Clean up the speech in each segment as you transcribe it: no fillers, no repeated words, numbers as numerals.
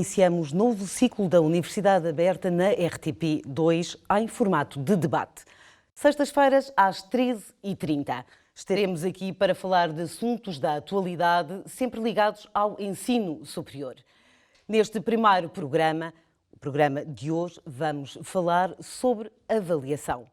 iniciamos novo ciclo da Universidade Aberta na RTP2 em formato de debate. Sextas-feiras, às 13h30. Estaremos aqui para falar de assuntos da atualidade, sempre ligados ao ensino superior. Neste primeiro programa, o programa de hoje, vamos falar sobre avaliação.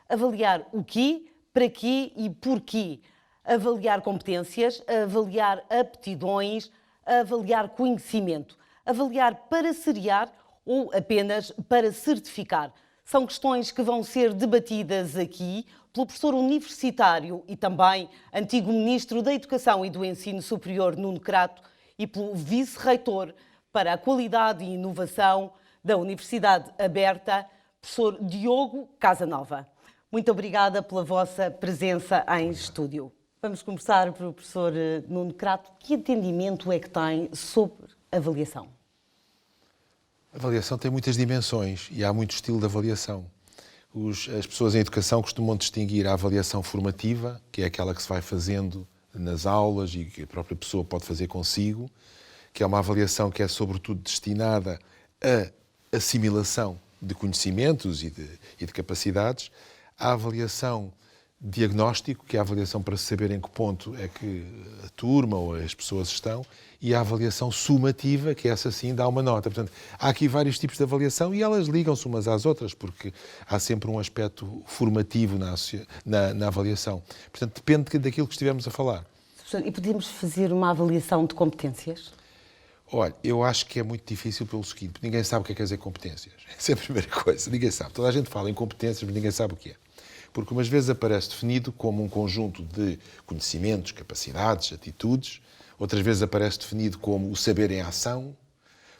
Avaliar o quê, para quê e porquê. Avaliar competências, avaliar aptidões, avaliar conhecimento. Avaliar para seriar ou apenas para certificar. São questões que vão ser debatidas aqui pelo professor universitário e também antigo Ministro da Educação e do Ensino Superior, Nuno Crato, e pelo Vice-Reitor para a Qualidade e Inovação da Universidade Aberta, professor Diogo Casanova. Muito obrigada pela vossa presença em estúdio. Vamos começar pelo professor Nuno Crato. Que entendimento é que tem sobre avaliação? A avaliação tem muitas dimensões e há muito estilo de avaliação. As pessoas em educação costumam distinguir a avaliação formativa, que é aquela que se vai fazendo nas aulas e que a própria pessoa pode fazer consigo, que é uma avaliação que é sobretudo destinada à assimilação de conhecimentos e de capacidades. A avaliação diagnóstico, que é a avaliação para saber em que ponto é que a turma ou as pessoas estão, e a avaliação sumativa, que essa sim dá uma nota. Portanto, há aqui vários tipos de avaliação e elas ligam-se umas às outras, porque há sempre um aspecto formativo na avaliação. Portanto, depende daquilo que estivermos a falar. E podemos fazer uma avaliação de competências? Olha, eu acho que é muito difícil pelo seguinte, porque ninguém sabe o que é que quer dizer competências. Essa é a primeira coisa, ninguém sabe. Toda a gente fala em competências, mas ninguém sabe o que é. Porque umas vezes aparece definido como um conjunto de conhecimentos, capacidades, atitudes, outras vezes aparece definido como o saber em ação.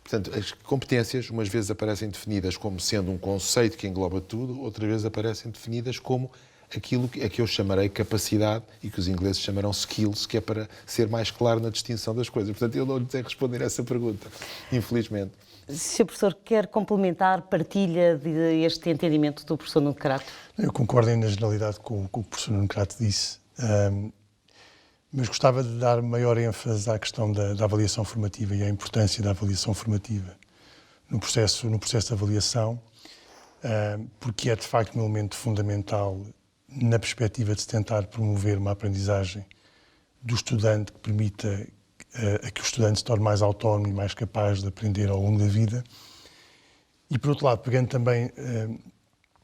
Portanto, as competências umas vezes aparecem definidas como sendo um conceito que engloba tudo, outras vezes aparecem definidas como aquilo que eu chamarei capacidade e que os ingleses chamarão skills, que é para ser mais claro na distinção das coisas. Portanto, eu não lhe sei responder a essa pergunta, infelizmente. Se o professor quer complementar, partilha este entendimento do professor Nuno Crato? Eu concordo na generalidade com o que o professor Nuno Crato disse, mas gostava de dar maior ênfase à questão da avaliação formativa e à importância da avaliação formativa no processo de avaliação, porque é de facto um elemento fundamental na perspectiva de se tentar promover uma aprendizagem do estudante que permita a que o estudante se torne mais autónomo e mais capaz de aprender ao longo da vida. E, por outro lado, pegando também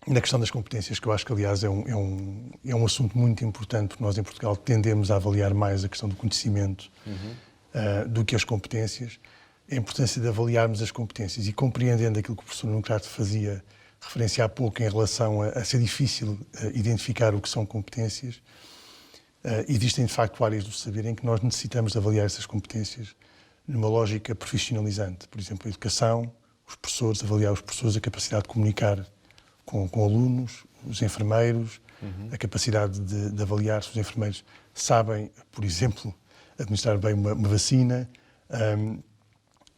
na questão das competências, que eu acho que, aliás, é um assunto muito importante, porque nós, em Portugal, tendemos a avaliar mais a questão do conhecimento do que as competências, a importância de avaliarmos as competências e compreendendo aquilo que o professor Nuno Crato fazia referência há pouco em relação a ser difícil identificar o que são competências. Existem, de facto, áreas do saber em que nós necessitamos de avaliar essas competências numa lógica profissionalizante. Por exemplo, a educação, os professores, avaliar os professores, a capacidade de comunicar com alunos, os enfermeiros, a capacidade de avaliar se os enfermeiros sabem, por exemplo, administrar bem uma vacina.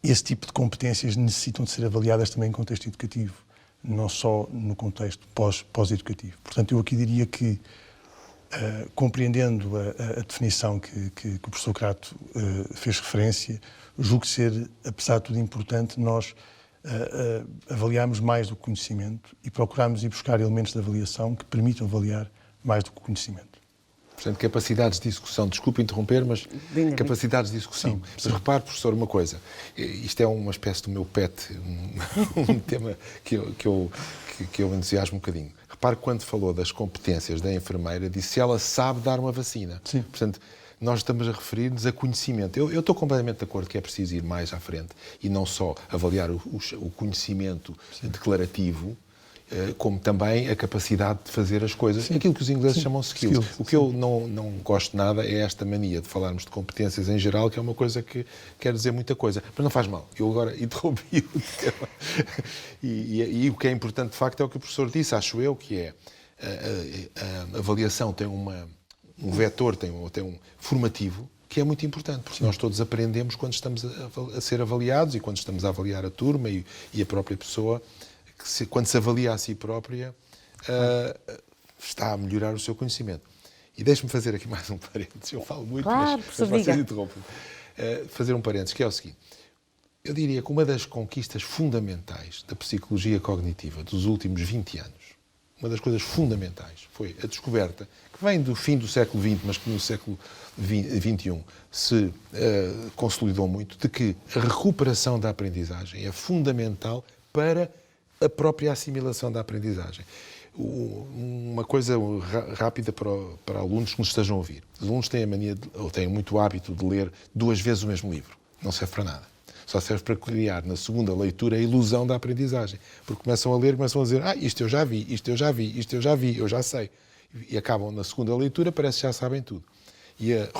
Esse tipo de competências necessitam de ser avaliadas também em contexto educativo, não só no contexto pós-educativo. Portanto, eu aqui diria que compreendendo a definição que o professor Crato fez referência, julgo ser, apesar de tudo importante, nós avaliarmos mais do que conhecimento e procurarmos ir buscar elementos de avaliação que permitam avaliar mais do que conhecimento. Portanto, capacidades de execução. Desculpe interromper, mas capacidades de execução. Mas repare, professor, uma coisa. Isto é uma espécie do meu pet, um tema que eu entusiasmo um bocadinho. Repare que quando falou das competências da enfermeira, disse se ela sabe dar uma vacina. Sim. Portanto, nós estamos a referir-nos a conhecimento. Eu estou completamente de acordo que é preciso ir mais à frente e não só avaliar o conhecimento declarativo, como também a capacidade de fazer as coisas, aquilo que os ingleses chamam skills. O que eu não gosto nada é esta mania de falarmos de competências em geral, que é uma coisa que quer dizer muita coisa. Mas não faz mal, eu agora interrompi o tema. E o que é importante, de facto, é o que o professor disse, acho eu, que é a avaliação tem um vetor, tem um formativo, que é muito importante, porque nós todos aprendemos quando estamos a ser avaliados e quando estamos a avaliar a turma e a própria pessoa, quando se avalia a si própria, está a melhorar o seu conhecimento. E deixe-me fazer aqui mais um parênteses. Eu falo muito, claro, mas vocês interrompem. Fazer um parênteses, que é o seguinte. Eu diria que uma das conquistas fundamentais da psicologia cognitiva dos últimos 20 anos, uma das coisas fundamentais, foi a descoberta, que vem do fim do século XX, mas que no século XXI se consolidou muito, de que a recuperação da aprendizagem é fundamental para a própria assimilação da aprendizagem. Uma coisa rápida para alunos que nos estejam a ouvir. Os alunos têm a mania, ou têm muito hábito de ler 2 vezes o mesmo livro. Não serve para nada. Só serve para criar, na segunda leitura, a ilusão da aprendizagem. Porque começam a ler e começam a dizer isto eu já vi, isto eu já vi, isto eu já vi, eu já sei. E acabam na segunda leitura, parece que já sabem tudo. E a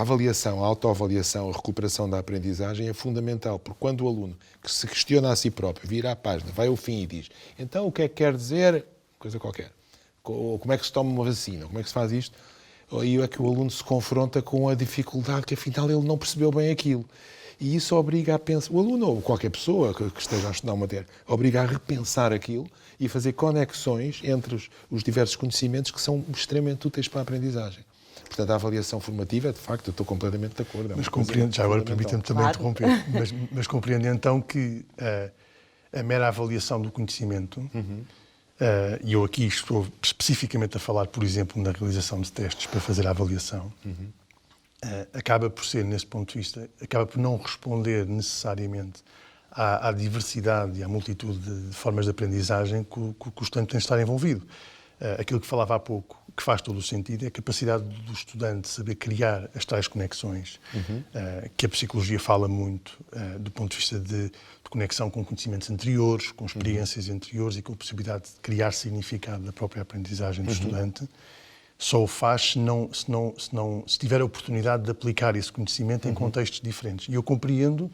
avaliação, a autoavaliação, a recuperação da aprendizagem é fundamental, porque quando o aluno que se questiona a si próprio, vira à página, vai ao fim e diz então o que é que quer dizer, coisa qualquer, ou como é que se toma uma vacina, como é que se faz isto, aí é que o aluno se confronta com a dificuldade que afinal ele não percebeu bem aquilo. E isso obriga a pensar, o aluno ou qualquer pessoa que esteja a estudar uma matéria, obriga a repensar aquilo e fazer conexões entre os diversos conhecimentos que são extremamente úteis para a aprendizagem. Portanto, a avaliação formativa, de facto, eu estou completamente de acordo. Mas compreendo, já agora permita-me também interromper, mas compreendo então que a mera avaliação do conhecimento, e eu aqui estou especificamente a falar, por exemplo, na realização de testes para fazer a avaliação, acaba por ser, nesse ponto de vista, acaba por não responder necessariamente à diversidade e à multitude de formas de aprendizagem que o estudante tem de estar envolvido. Aquilo que falava há pouco, que faz todo o sentido, é a capacidade do estudante de saber criar as tais conexões, que a psicologia fala muito, do ponto de vista de conexão com conhecimentos anteriores, com experiências anteriores e com a possibilidade de criar significado da própria aprendizagem do estudante. Só o faz se tiver a oportunidade de aplicar esse conhecimento em contextos diferentes. E eu compreendo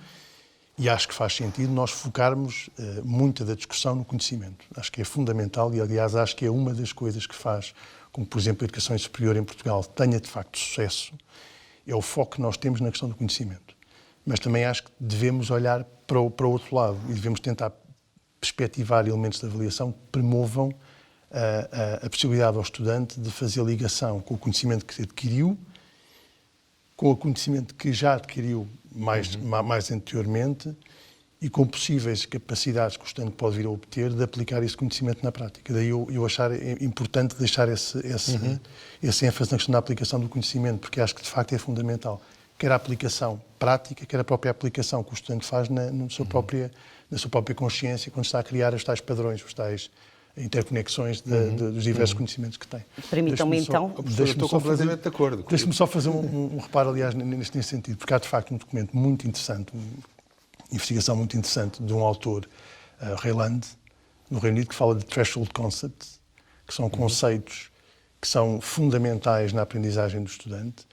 e acho que faz sentido nós focarmos muita da discussão no conhecimento. Acho que é fundamental e, aliás, acho que é uma das coisas que faz com que, por exemplo, a educação superior em Portugal tenha, de facto, sucesso, é o foco que nós temos na questão do conhecimento. Mas também acho que devemos olhar para o outro lado e devemos tentar perspectivar elementos de avaliação que promovam a possibilidade ao estudante de fazer ligação com o conhecimento que adquiriu, com o conhecimento que já adquiriu mais anteriormente e com possíveis capacidades que o estudante pode vir a obter de aplicar esse conhecimento na prática. Daí eu achar importante deixar esse ênfase na questão da aplicação do conhecimento, porque acho que, de facto, é fundamental. Quer a aplicação prática, quer a própria aplicação que o estudante faz na sua própria consciência, quando está a criar os tais padrões, os tais interconexões dos diversos conhecimentos que tem. Permitam-me então... Estou completamente de acordo. Deixe-me só fazer um reparo, aliás, nesse sentido, porque há, de facto, um documento muito interessante, uma investigação muito interessante de um autor, Reiland, no Reino Unido, que fala de threshold concepts, que são conceitos que são fundamentais na aprendizagem do estudante,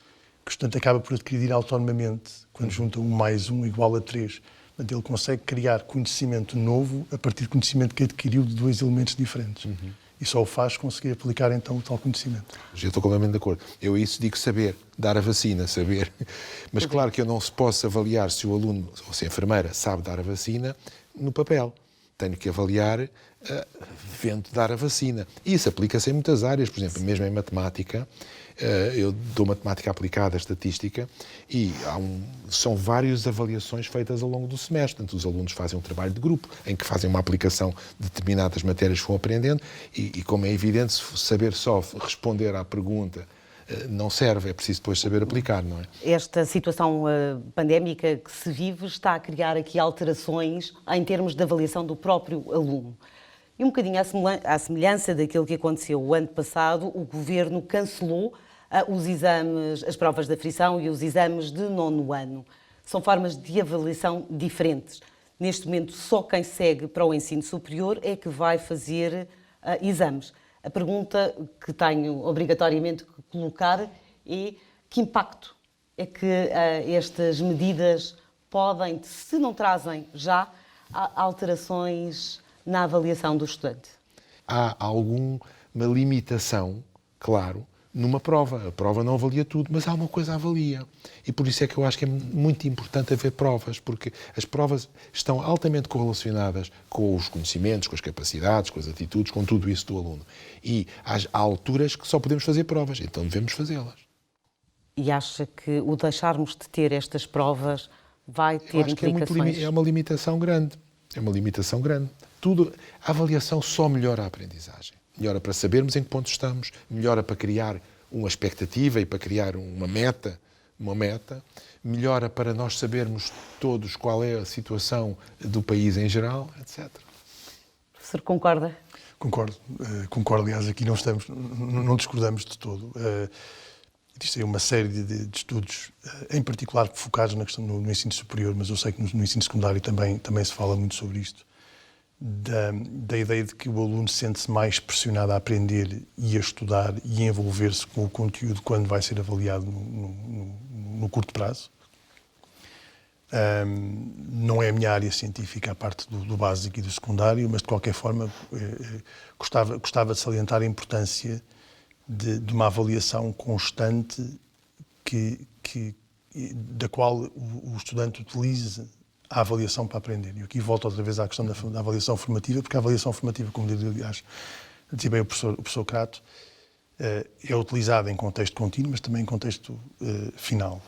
que o estudante acaba por adquirir autonomamente, quando junta 1 mais 1 igual a 3. Portanto, ele consegue criar conhecimento novo a partir do conhecimento que adquiriu de 2 elementos diferentes. E só o faz conseguir aplicar, então, o tal conhecimento. Eu estou completamente de acordo. Eu isso digo saber, dar a vacina, saber. Mas claro que eu não se posso avaliar se o aluno ou se a enfermeira sabe dar a vacina no papel. Tenho que avaliar vendo dar a vacina. E isso aplica-se em muitas áreas, por exemplo, mesmo em matemática. Eu dou matemática aplicada, estatística, e são várias avaliações feitas ao longo do semestre. Portanto, os alunos fazem um trabalho de grupo, em que fazem uma aplicação de determinadas matérias que vão aprendendo, e como é evidente, saber só responder à pergunta não serve, é preciso depois saber aplicar, não é? Esta situação pandémica que se vive está a criar aqui alterações em termos de avaliação do próprio aluno. E um bocadinho à semelhança daquilo que aconteceu o ano passado, o Governo cancelou os exames, as provas de aferição e os exames de 9º ano. São formas de avaliação diferentes. Neste momento, só quem segue para o ensino superior é que vai fazer exames. A pergunta que tenho obrigatoriamente que colocar é que impacto é que estas medidas podem, se não trazem já, alterações na avaliação do estudante? Há alguma limitação, claro, numa prova. A prova não avalia tudo, mas há uma coisa a avalia. E por isso é que eu acho que é muito importante haver provas, porque as provas estão altamente correlacionadas com os conhecimentos, com as capacidades, com as atitudes, com tudo isso do aluno. E há alturas que só podemos fazer provas, então devemos fazê-las. E acha que o deixarmos de ter estas provas vai ter acho que implicações? é uma limitação grande. É uma limitação grande. A avaliação só melhora a aprendizagem. Melhora para sabermos em que ponto estamos, melhora para criar uma expectativa e para criar uma meta, melhora para nós sabermos todos qual é a situação do país em geral, etc. O professor concorda? Concordo, aliás, aqui não discordamos de todo. Existe aí uma série de estudos, em particular focados na questão no ensino superior, mas eu sei que no ensino secundário também se fala muito sobre isto, da ideia de que o aluno sente-se mais pressionado a aprender e a estudar e a envolver-se com o conteúdo quando vai ser avaliado no curto prazo. Não é a minha área científica, a parte do básico e do secundário, mas de qualquer forma gostava de salientar a importância de uma avaliação constante da qual o estudante utilize a avaliação para aprender. E aqui volto outra vez à questão da avaliação formativa, porque a avaliação formativa, como aliás dizia bem o professor Crato, é utilizada em contexto contínuo, mas também em contexto final.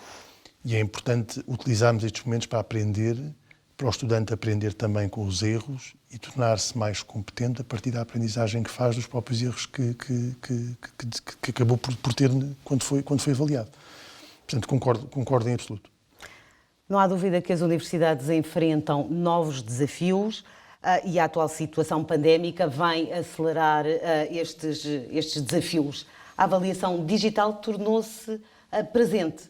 E é importante utilizarmos estes momentos para aprender, para o estudante aprender também com os erros e tornar-se mais competente a partir da aprendizagem que faz dos próprios erros que acabou por ter quando foi avaliado. Portanto, concordo em absoluto. Não há dúvida que as universidades enfrentam novos desafios e a atual situação pandémica vem acelerar estes desafios. A avaliação digital tornou-se presente.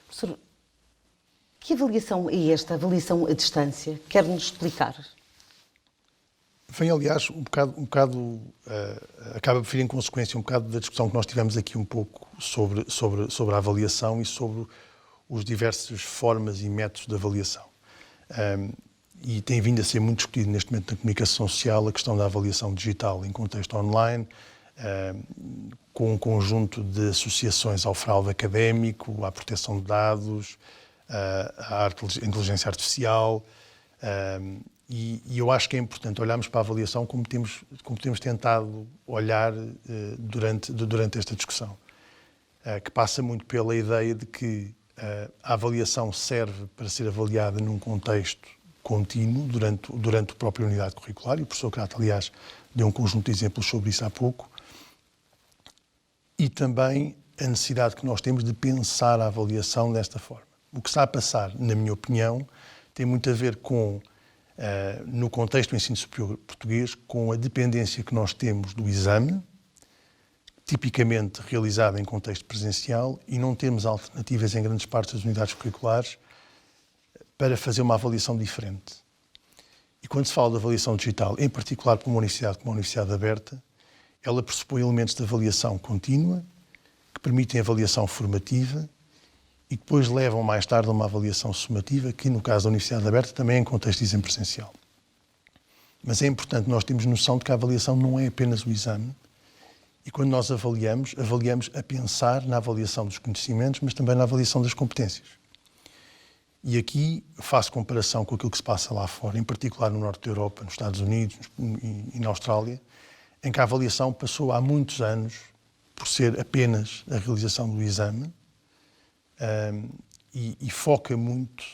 Professor, que avaliação é esta, a avaliação à distância? Quer-nos explicar? Vem, aliás, um bocado acaba por vir em consequência um bocado da discussão que nós tivemos aqui um pouco sobre a avaliação e sobre os diversas formas e métodos de avaliação. E tem vindo a ser muito discutido neste momento na comunicação social a questão da avaliação digital em contexto online, com um conjunto de associações ao fraude académico, à proteção de dados, à inteligência artificial, e eu acho que é importante olharmos para a avaliação como temos tentado olhar durante esta discussão, que passa muito pela ideia de que a avaliação serve para ser avaliada num contexto contínuo durante a própria unidade curricular, e o professor Crato, aliás, deu um conjunto de exemplos sobre isso há pouco, e também a necessidade que nós temos de pensar a avaliação desta forma. O que está a passar, na minha opinião, tem muito a ver com, no contexto do ensino superior português, com a dependência que nós temos do exame, tipicamente realizado em contexto presencial, e não temos alternativas em grandes partes das unidades curriculares para fazer uma avaliação diferente. E quando se fala de avaliação digital, em particular para uma universidade como a Universidade Aberta, ela pressupõe elementos de avaliação contínua, que permitem avaliação formativa e que depois levam mais tarde a uma avaliação sumativa, que no caso da Universidade Aberta também é em contexto de exame presencial. Mas é importante nós termos noção de que a avaliação não é apenas o exame, e quando nós avaliamos a pensar na avaliação dos conhecimentos, mas também na avaliação das competências. E aqui faço comparação com aquilo que se passa lá fora, em particular no norte da Europa, nos Estados Unidos e na Austrália, em que a avaliação passou há muitos anos por ser apenas a realização do exame e foca muito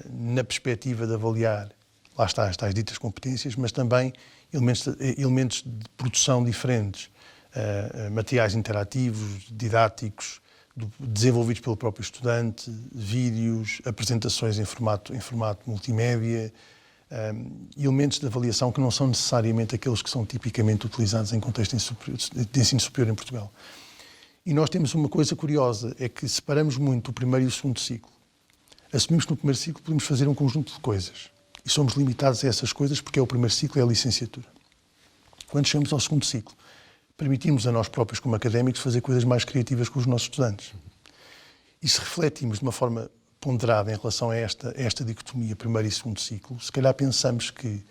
na perspectiva de avaliar, lá está, as tais ditas competências, mas também elementos de produção diferentes, materiais interativos, didáticos, desenvolvidos pelo próprio estudante, vídeos, apresentações em formato multimédia, elementos de avaliação que não são necessariamente aqueles que são tipicamente utilizados em contexto de ensino superior em Portugal. E nós temos uma coisa curiosa, é que separamos muito o primeiro e o segundo ciclo. Assumimos que no primeiro ciclo podemos fazer um conjunto de coisas e somos limitados a essas coisas porque é o primeiro ciclo, é a licenciatura. Quando chegamos ao segundo ciclo, permitimos a nós próprios, como académicos, fazer coisas mais criativas com os nossos estudantes. E se refletimos de uma forma ponderada em relação a esta dicotomia primeiro e segundo ciclo, se calhar pensamos que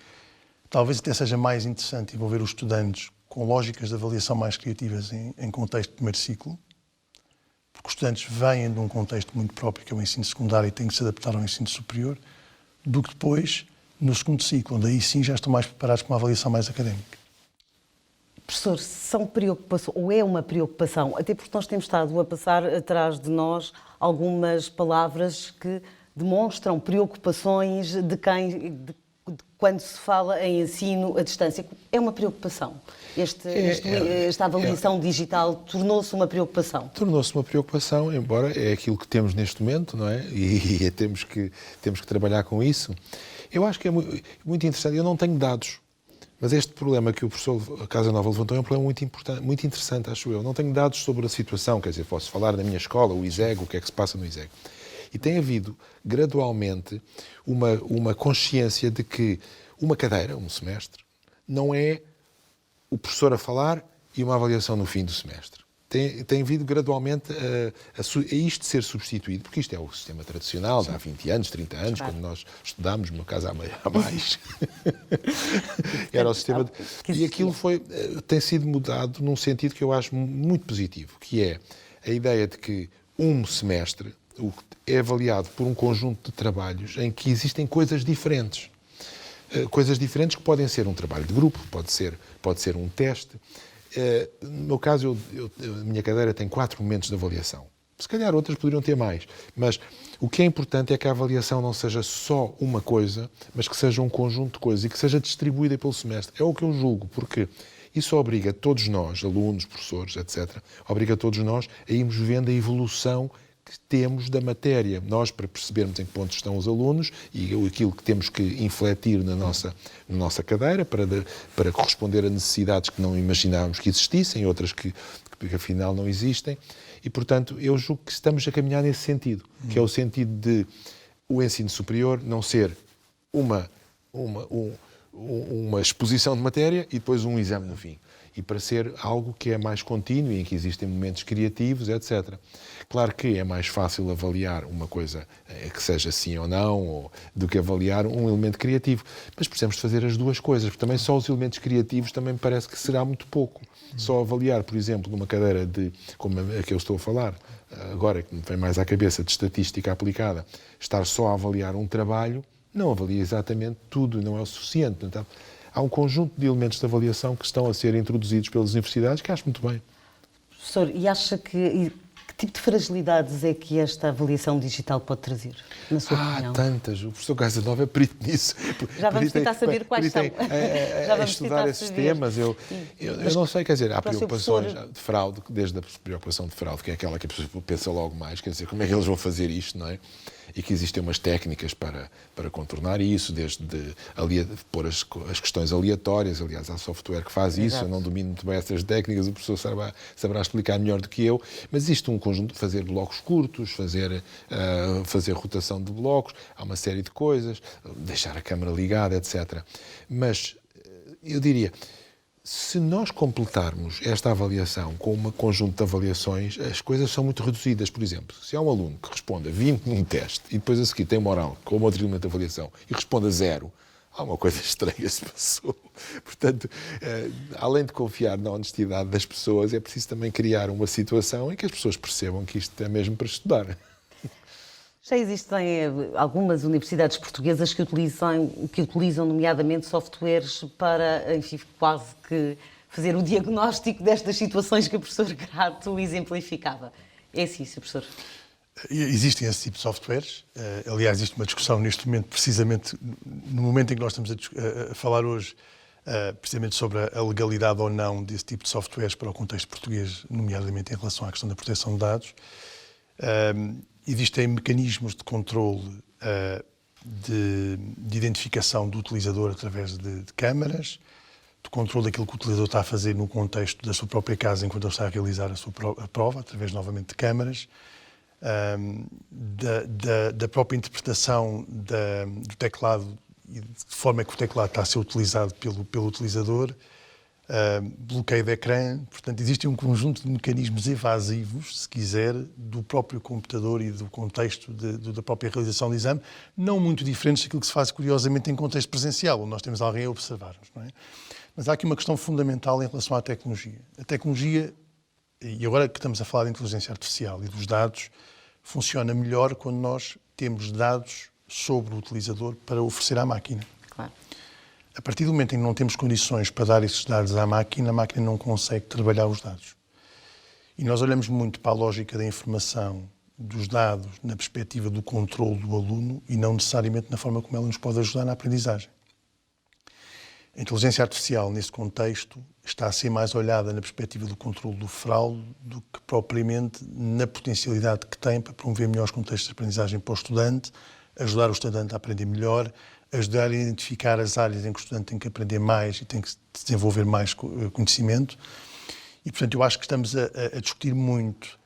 talvez até seja mais interessante envolver os estudantes com lógicas de avaliação mais criativas em contexto de primeiro ciclo, porque os estudantes vêm de um contexto muito próprio, que é o ensino secundário, e têm que se adaptar ao ensino superior, do que depois, no segundo ciclo, onde aí sim já estão mais preparados para uma avaliação mais académica. Professor, são preocupações, ou é uma preocupação, até porque nós temos estado a passar atrás de nós algumas palavras que demonstram preocupações de quando se fala em ensino à distância. É uma preocupação. Esta avaliação digital tornou-se uma preocupação. Tornou-se uma preocupação, embora é aquilo que temos neste momento, não é? E temos que trabalhar com isso. Eu acho que é muito interessante. Eu não tenho dados, mas este problema que o professor Casanova levantou é um problema muito importante, muito interessante, acho eu. Não tenho dados sobre a situação, quer dizer, posso falar da minha escola, o ISEG, o que é que se passa no ISEG. E tem havido, gradualmente, uma consciência de que uma cadeira, um semestre, não é o professor a falar e uma avaliação no fim do semestre. Tem havido gradualmente a isto ser substituído, porque isto é o sistema tradicional de há 20 anos, 30 anos, quando nós estudámos, no meu caso há mais. Era o sistema... E aquilo tem sido mudado num sentido que eu acho muito positivo, que é a ideia de que um semestre é avaliado por um conjunto de trabalhos em que existem coisas diferentes. Coisas diferentes que podem ser um trabalho de grupo, pode ser um teste. No meu caso, a minha cadeira tem 4 momentos de avaliação. Se calhar outras poderiam ter mais. Mas o que é importante é que a avaliação não seja só uma coisa, mas que seja um conjunto de coisas e que seja distribuída pelo semestre. É o que eu julgo, porque isso obriga todos nós, alunos, professores, etc., obriga todos nós a irmos vendo a evolução que temos da matéria. Nós, para percebermos em que ponto estão os alunos e aquilo que temos que infletir na nossa cadeira para corresponder a necessidades que não imaginávamos que existissem, outras que afinal não existem. E, portanto, eu julgo que estamos a caminhar nesse sentido, que é o sentido de o ensino superior não ser uma exposição de matéria e depois um exame no fim. E para ser algo que é mais contínuo e em que existem momentos criativos, etc. Claro que é mais fácil avaliar uma coisa que seja sim ou não, do que avaliar um elemento criativo. Mas precisamos de fazer as duas coisas, porque também só os elementos criativos também me parece que será muito pouco. Só avaliar, por exemplo, numa cadeira como a que eu estou a falar, agora que me vem mais à cabeça, de estatística aplicada, estar só a avaliar um trabalho, não avalia exatamente tudo, não é o suficiente. Então, há um conjunto de elementos de avaliação que estão a ser introduzidos pelas universidades que acho muito bem. Professor, e acha que tipo de fragilidades é que esta avaliação digital pode trazer, na sua opinião? Tantas. O professor Casanova é perito nisso. Já vamos tentar saber quais são. Já vamos estudar esses temas. Eu não sei, quer dizer, há preocupações de fraude, desde a preocupação de fraude, que é aquela que a pessoa pensa logo mais, quer dizer, como é que eles vão fazer isto, não é? E que existem umas técnicas para contornar isso, desde pôr as questões aleatórias. Aliás, há software que faz isso. Exato. Eu não domino muito bem essas técnicas, o professor saberá explicar melhor do que eu, mas existe um conjunto de fazer blocos curtos, fazer rotação de blocos, há uma série de coisas, deixar a câmara ligada, etc. Mas eu diria, se nós completarmos esta avaliação com um conjunto de avaliações, as coisas são muito reduzidas. Por exemplo, se há um aluno que responde a 20 num teste e depois a seguir tem uma oral com outro elemento de avaliação e responde a 0, há uma coisa estranha se passou. Portanto, além de confiar na honestidade das pessoas, é preciso também criar uma situação em que as pessoas percebam que isto é mesmo para estudar. Já existem algumas universidades portuguesas que utilizam nomeadamente softwares para, enfim, quase que fazer o diagnóstico destas situações que o professor Grato exemplificava. É assim, Sr. Professor? Existem esse tipo de softwares. Aliás, existe uma discussão neste momento, precisamente no momento em que nós estamos a falar hoje, precisamente sobre a legalidade ou não desse tipo de softwares para o contexto português, nomeadamente em relação à questão da proteção de dados. Existem mecanismos de controle de identificação do utilizador através de câmaras, de controle daquilo que o utilizador está a fazer no contexto da sua própria casa enquanto ele está a realizar a sua prova, através novamente de câmaras, da própria interpretação do teclado e de forma que o teclado está a ser utilizado pelo utilizador, bloqueio de ecrã. Portanto, existe um conjunto de mecanismos evasivos, se quiser, do próprio computador e do contexto da própria realização do exame, não muito diferentes daquilo que se faz, curiosamente, em contexto presencial, onde nós temos alguém a observar-nos, não é? Mas há aqui uma questão fundamental em relação à tecnologia. A tecnologia, e agora que estamos a falar de inteligência artificial e dos dados, funciona melhor quando nós temos dados sobre o utilizador para oferecer à máquina. Claro. A partir do momento em que não temos condições para dar esses dados à máquina, a máquina não consegue trabalhar os dados. E nós olhamos muito para a lógica da informação dos dados na perspectiva do controle do aluno e não necessariamente na forma como ela nos pode ajudar na aprendizagem. A inteligência artificial, nesse contexto, está a ser mais olhada na perspectiva do controle do fraude do que propriamente na potencialidade que tem para promover melhores contextos de aprendizagem para o estudante, ajudar o estudante a aprender melhor, ajudar a identificar as áreas em que o estudante tem que aprender mais e tem que desenvolver mais conhecimento. E, portanto, eu acho que estamos a discutir muito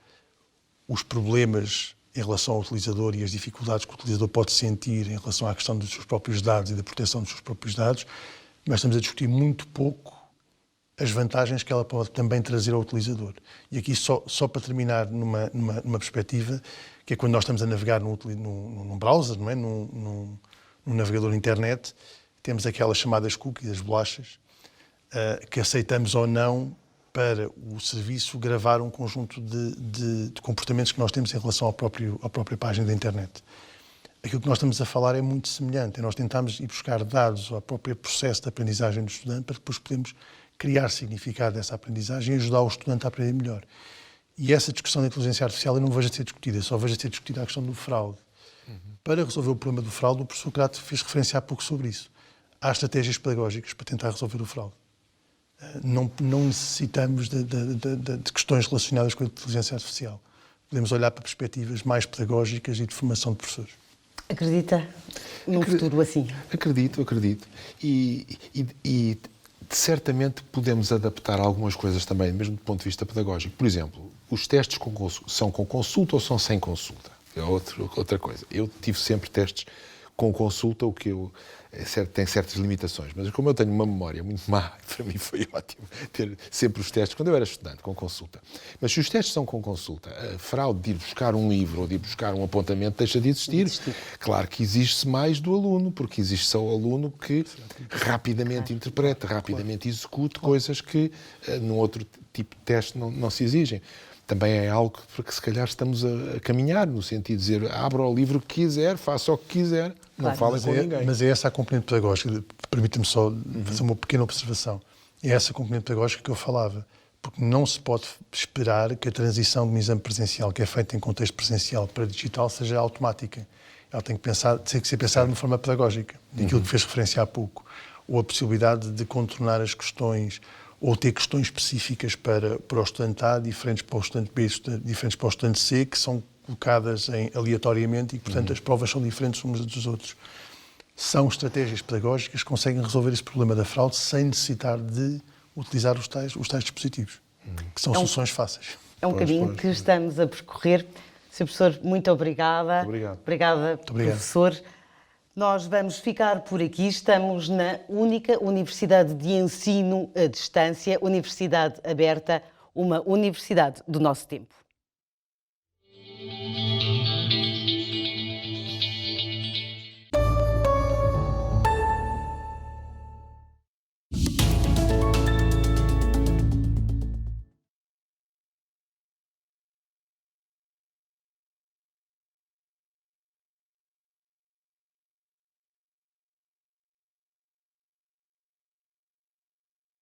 os problemas em relação ao utilizador e as dificuldades que o utilizador pode sentir em relação à questão dos seus próprios dados e da proteção dos seus próprios dados, mas estamos a discutir muito pouco as vantagens que ela pode também trazer ao utilizador. E aqui, só para terminar numa perspectiva, que é quando nós estamos a navegar num browser, não é? num navegador internet, temos aquelas chamadas cookies, as bolachas, que aceitamos ou não para o serviço gravar um conjunto de comportamentos que nós temos em relação à própria página da internet. Aquilo que nós estamos a falar é muito semelhante. Nós tentamos ir buscar dados ao próprio processo de aprendizagem do estudante para depois podermos criar significado dessa aprendizagem e ajudar o estudante a aprender melhor. E essa discussão da inteligência artificial eu não vejo a ser discutida, só vejo a ser discutida a questão do fraude. Para resolver o problema do fraude, o professor Crato fez referência há pouco sobre isso. Há estratégias pedagógicas para tentar resolver o fraude. Não necessitamos de questões relacionadas com a inteligência artificial. Podemos olhar para perspectivas mais pedagógicas e de formação de professores. Acredita num futuro assim? Acredito. E certamente podemos adaptar algumas coisas também, mesmo do ponto de vista pedagógico. Por exemplo, os testes são com consulta ou são sem consulta? É outra coisa. Eu tive sempre testes com consulta, o que tem certas limitações. Mas como eu tenho uma memória muito má, para mim foi ótimo ter sempre os testes, quando eu era estudante, com consulta. Mas se os testes são com consulta, a fraude de ir buscar um livro ou de ir buscar um apontamento deixa de existir. Claro que exige-se mais do aluno, porque existe só o aluno que rapidamente interpreta, rapidamente execute coisas que num outro tipo de teste não se exigem. Também é algo para que se calhar estamos a caminhar, no sentido de dizer, abra o livro que quiser, faça o que quiser, não falem com ninguém. Mas é essa a componente pedagógica, permita-me só fazer uma pequena observação, é essa a componente pedagógica que eu falava, porque não se pode esperar que a transição de um exame presencial, que é feita em contexto presencial para digital, seja automática. Ela tem que ser pensada de uma forma pedagógica, daquilo que fez referência há pouco, ou a possibilidade de contornar as questões, ou ter questões específicas para o estudante A, diferentes para o estudante B, diferentes para o estudante C, que são colocadas aleatoriamente e, portanto, as provas são diferentes uns dos outros. São estratégias pedagógicas que conseguem resolver esse problema da fraude sem necessitar de utilizar os tais dispositivos, que são soluções fáceis. É um caminho que estamos a percorrer. Sr. Professor, muito obrigada. Obrigada, professor. Nós vamos ficar por aqui. Estamos na única Universidade de Ensino à Distância, Universidade Aberta, uma universidade do nosso tempo.